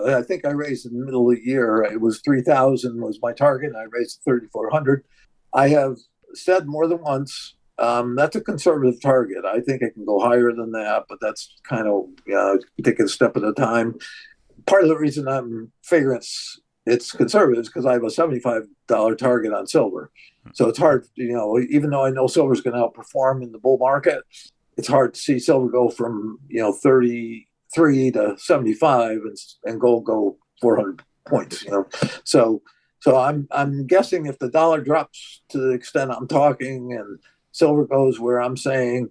I think I raised in the middle of the year. It was 3,000 was my target. And I raised 3,400. I have said more than once that's a conservative target. I think it can go higher than that, but that's kind of take it a step at a time. Part of the reason I'm figuring it's conservative is because I have a $75 target on silver. So it's hard, even though I know silver is going to outperform in the bull market, it's hard to see silver go from 33 to 75 and gold go 400 points. So I'm guessing if the dollar drops to the extent I'm talking and silver goes where I'm saying,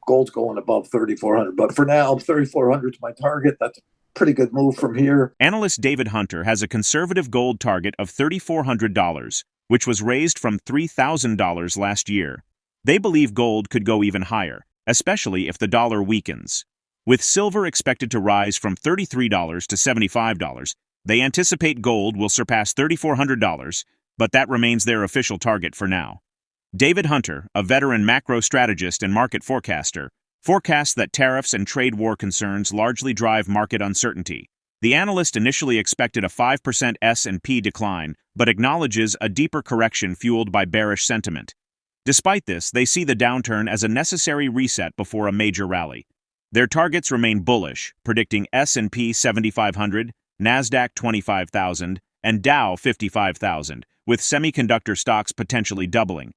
gold's going above 3,400. But for now, 3,400 is my target. That's a pretty good move from here. Analyst David Hunter has a conservative gold target of $3,400, which was raised from $3,000 last year. They believe gold could go even higher, especially if the dollar weakens. With silver expected to rise from $33 to $75, they anticipate gold will surpass $3,400, but that remains their official target for now. David Hunter, a veteran macro strategist and market forecaster, forecasts that tariffs and trade war concerns largely drive market uncertainty. The analyst initially expected a 5% S&P decline, but acknowledges a deeper correction fueled by bearish sentiment. Despite this, they see the downturn as a necessary reset before a major rally. Their targets remain bullish, predicting S&P 7,500, NASDAQ 25,000, and Dow 55,000, with semiconductor stocks potentially doubling.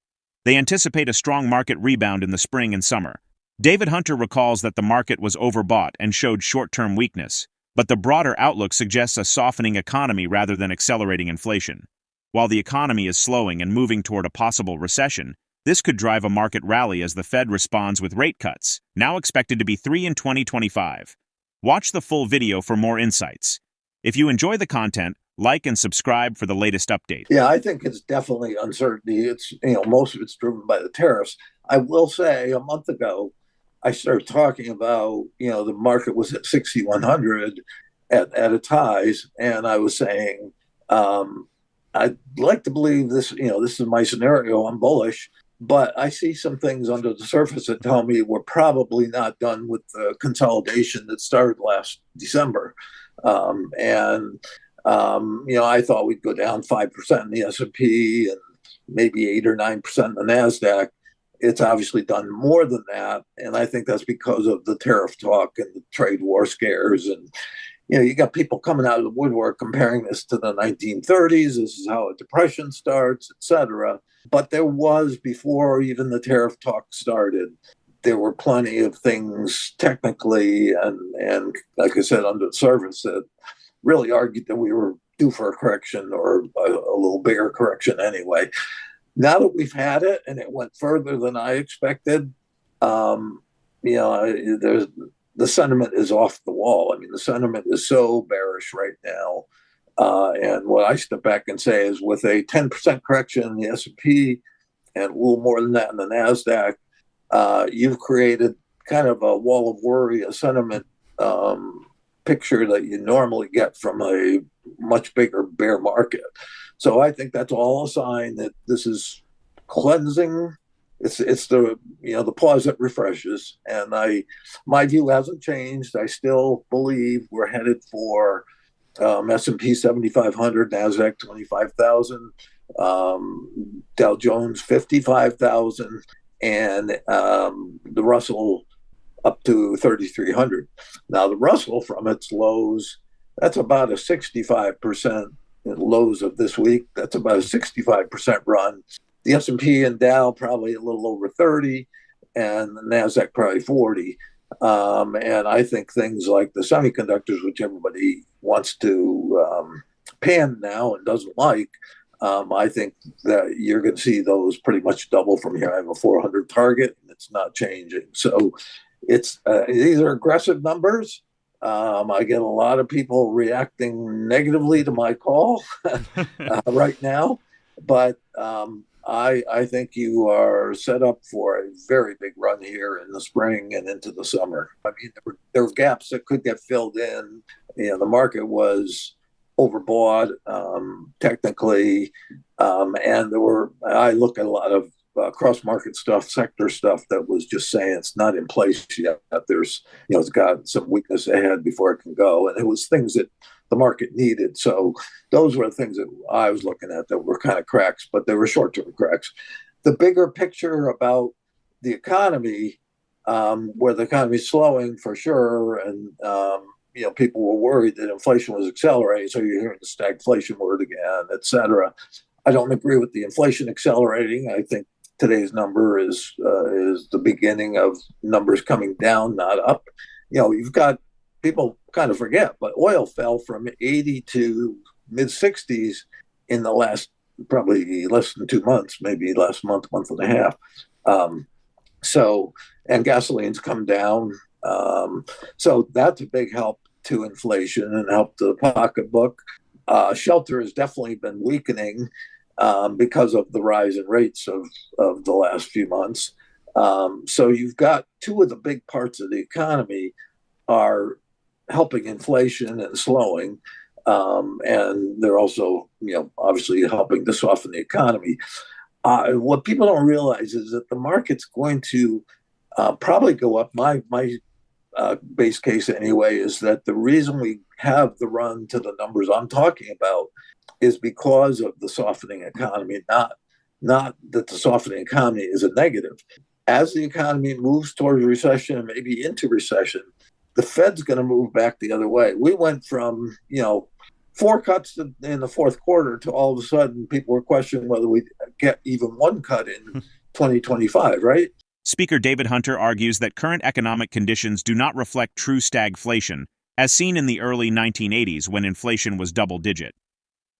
They anticipate a strong market rebound in the spring and summer. David Hunter recalls that the market was overbought and showed short-term weakness, but the broader outlook suggests a softening economy rather than accelerating inflation. While the economy is slowing and moving toward a possible recession, this could drive a market rally as the Fed responds with rate cuts, now expected to be 3 in 2025. Watch the full video for more insights. If you enjoy the content, like and subscribe for the latest update. Yeah, I think it's definitely uncertainty. It's, most of it's driven by the tariffs. I will say a month ago, I started talking about, the market was at 6,100 at its highs. And I was saying, I'd like to believe this, this is my scenario. I'm bullish, but I see some things under the surface that tell me we're probably not done with the consolidation that started last December. I thought we'd go down 5% in the S&P and maybe 8 or 9% in the NASDAQ. It's obviously done more than that. And I think that's because of the tariff talk and the trade war scares. And, you got people coming out of the woodwork comparing this to the 1930s. This is how a depression starts, et cetera. But there was, before even the tariff talk started, there were plenty of things technically and like I said, under the surface that really argued that we were due for a correction or a little bigger correction anyway. Now that we've had it and it went further than I expected, there's the sentiment is off the wall. I mean, the sentiment is so bearish right now. And what I step back and say is with a 10% correction in the S&P and a little more than that in the NASDAQ, you've created kind of a wall of worry, a sentiment picture that you normally get from a much bigger bear market. So I think that's all a sign that this is cleansing. It's the the pause that refreshes, and my view hasn't changed. I still believe we're headed for S&P 7,500, NASDAQ 25,000, Dow Jones 55,000, and the Russell up to 3,300. Now the Russell from its lows, that's about a 65% lows of this week. That's about a 65% run. The S&P and Dow probably a little over 30, and the NASDAQ probably 40. And I think things like the semiconductors, which everybody wants to pan now and doesn't like, I think that you're going to see those pretty much double from here. I have a 400 target, and it's not changing. So it's these are aggressive numbers. I get a lot of people reacting negatively to my call right now, but I think you are set up for a very big run here in the spring and into the summer. I mean, there were gaps that could get filled in. The market was overbought technically, and I look at a lot of cross-market stuff, sector stuff that was just saying it's not in place yet. There's, it's got some weakness ahead before it can go. And it was things that the market needed. So those were the things that I was looking at that were kind of cracks, but they were short-term cracks. The bigger picture about the economy, where the economy is slowing for sure, and people were worried that inflation was accelerating. So you're hearing the stagflation word again, et cetera. I don't agree with the inflation accelerating. I think today's number is the beginning of numbers coming down, not up. You've got people kind of forget, but oil fell from 80 to mid 60s in the last probably less than 2 months, maybe last month and a half. And gasoline's come down. So that's a big help to inflation and help the pocketbook. Shelter has definitely been weakening because of the rise in rates of the last few months. So you've got two of the big parts of the economy are helping inflation and slowing. And they're also, obviously helping to soften the economy. What people don't realize is that the market's going to probably go up. My base case anyway is that the reason we have the run to the numbers I'm talking about is because of the softening economy, not that the softening economy is a negative. As the economy moves towards recession and maybe into recession, the Fed's going to move back the other way. We went from, 4 cuts in the fourth quarter to all of a sudden people were questioning whether we get even one cut in 2025, right? Speaker David Hunter argues that current economic conditions do not reflect true stagflation, as seen in the early 1980s when inflation was double-digit.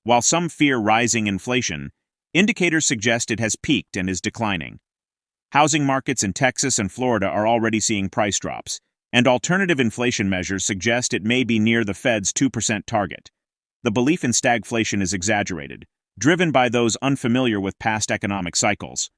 While some fear rising inflation, indicators suggest it has peaked and is declining. Housing markets in Texas and Florida are already seeing price drops, and alternative inflation measures suggest it may be near the Fed's 2% target. The belief in stagflation is exaggerated, driven by those unfamiliar with past economic cycles.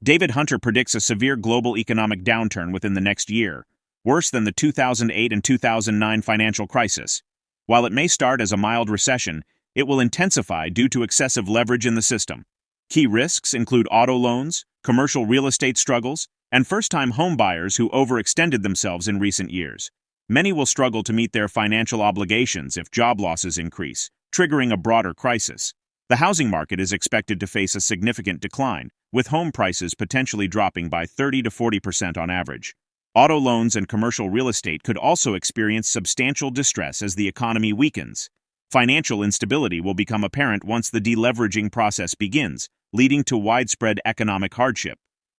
David Hunter predicts a severe global economic downturn within the next year, worse than the 2008 and 2009 financial crisis. While it may start as a mild recession, it will intensify due to excessive leverage in the system. Key risks include auto loans, commercial real estate struggles, and first-time home buyers who overextended themselves in recent years. Many will struggle to meet their financial obligations if job losses increase, triggering a broader crisis. The housing market is expected to face a significant decline, with home prices potentially dropping by 30 to 40% on average. Auto loans and commercial real estate could also experience substantial distress as the economy weakens. Financial instability will become apparent once the deleveraging process begins, leading to widespread economic hardship.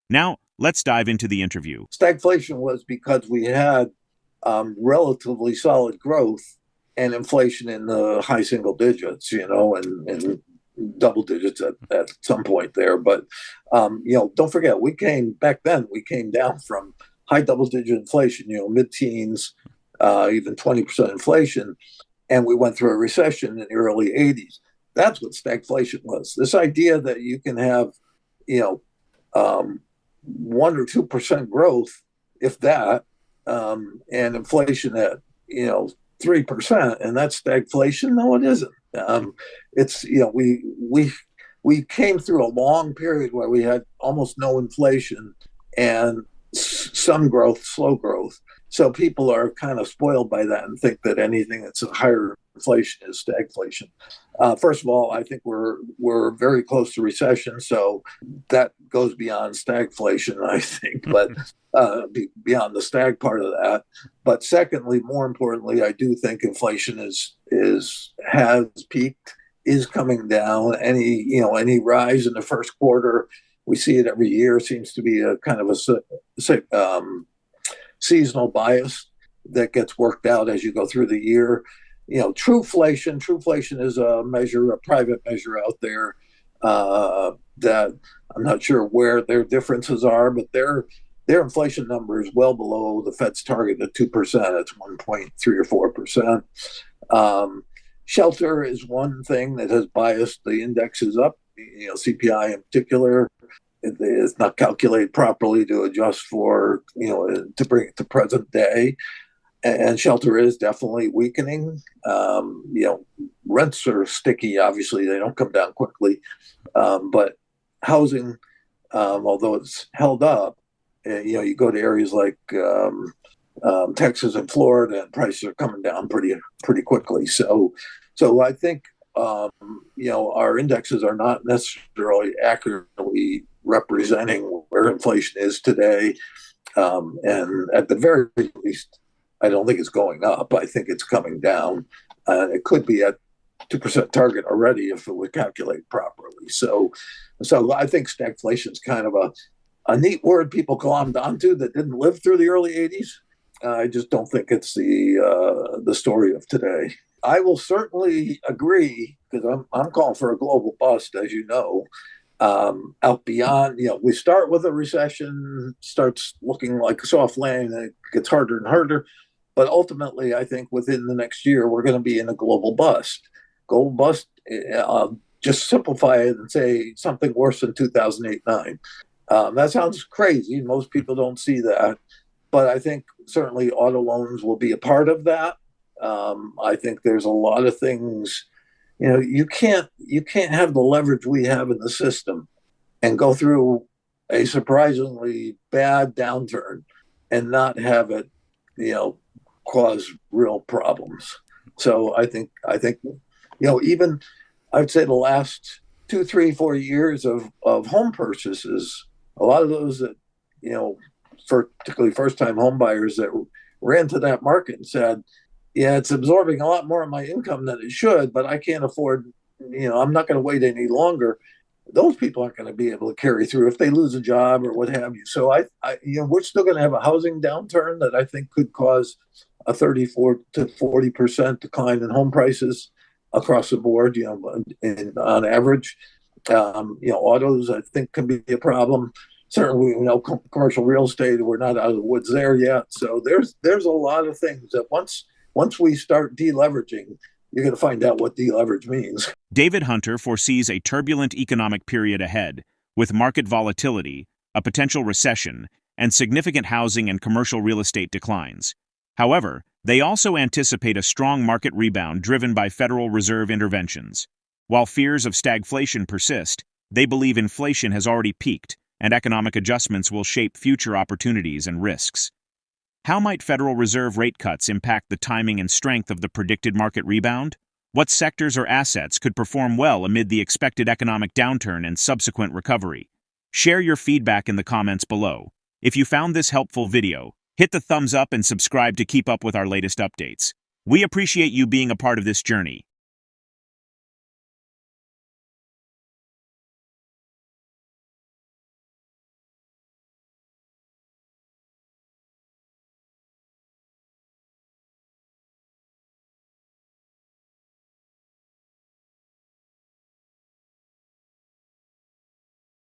Now, let's dive into the interview. Stagflation was because we had relatively solid growth and inflation in the high single digits, and double digits at some point there. But, don't forget, back then we came down from high double digit inflation, mid-teens, even 20% inflation. And we went through a recession in the early 80s. That's what stagflation was. This idea that you can have, 1 or 2% growth, if that, and inflation at 3%, and that's stagflation. No, it isn't. It's we came through a long period where we had almost no inflation and some growth, slow growth. So people are kind of spoiled by that and think that anything that's a higher inflation is stagflation. First of all, I think we're very close to recession, so that goes beyond stagflation, I think, but beyond the stag part of that. But secondly, more importantly, I do think inflation has peaked, is coming down. Any rise in the first quarter, we see it every year, seems to be a kind of a seasonal bias that gets worked out as you go through the year. Trueflation is a private measure out there that I'm not sure where their differences are, but their inflation number is well below the Fed's target of 2%. It's 1.3 or 4%. Shelter is one thing that has biased the indexes up, CPI in particular. It's not calculated properly to adjust for, to bring it to present day. And shelter is definitely weakening. Rents are sticky. Obviously, they don't come down quickly. But housing although it's held up. You go to areas like Texas and Florida, and prices are coming down pretty quickly. So I think our indexes are not necessarily accurately representing where inflation is today. And at the very least, I don't think it's going up. I think it's coming down. It could be at 2% target already if it would calculate properly. So I think stagflation is kind of a neat word people glommed onto that didn't live through the early 80s. I just don't think it's the story of today. I will certainly agree because I'm calling for a global bust, as you know. Out beyond, we start with a recession, starts looking like a soft landing, and it gets harder and harder. But ultimately, I think within the next year, we're going to be in a global bust. Global bust, just simplify it and say something worse than 2008-9. That sounds crazy. Most people don't see that. But I think certainly auto loans will be a part of that. I think there's a lot of things. You can't have the leverage we have in the system and go through a surprisingly bad downturn and not have it, cause real problems. So I think even I'd say the last 2, 3, 4 years of home purchases, a lot of those that for particularly first time home buyers that ran to that market and said, yeah, it's absorbing a lot more of my income than it should, but I can't afford, I'm not going to wait any longer. Those people aren't going to be able to carry through if they lose a job or what have you. So we're still going to have a housing downturn that I think could cause a 34 to 40% decline in home prices across the board, on average. Autos, I think, can be a problem. Certainly, commercial real estate, we're not out of the woods there yet. So there's a lot of things that once we start deleveraging, you're going to find out what deleverage means. David Hunter foresees a turbulent economic period ahead, with market volatility, a potential recession, and significant housing and commercial real estate declines. However, they also anticipate a strong market rebound driven by Federal Reserve interventions. While fears of stagflation persist, they believe inflation has already peaked, and economic adjustments will shape future opportunities and risks. How might Federal Reserve rate cuts impact the timing and strength of the predicted market rebound? What sectors or assets could perform well amid the expected economic downturn and subsequent recovery? Share your feedback in the comments below. If you found this helpful video, hit the thumbs up and subscribe to keep up with our latest updates. We appreciate you being a part of this journey.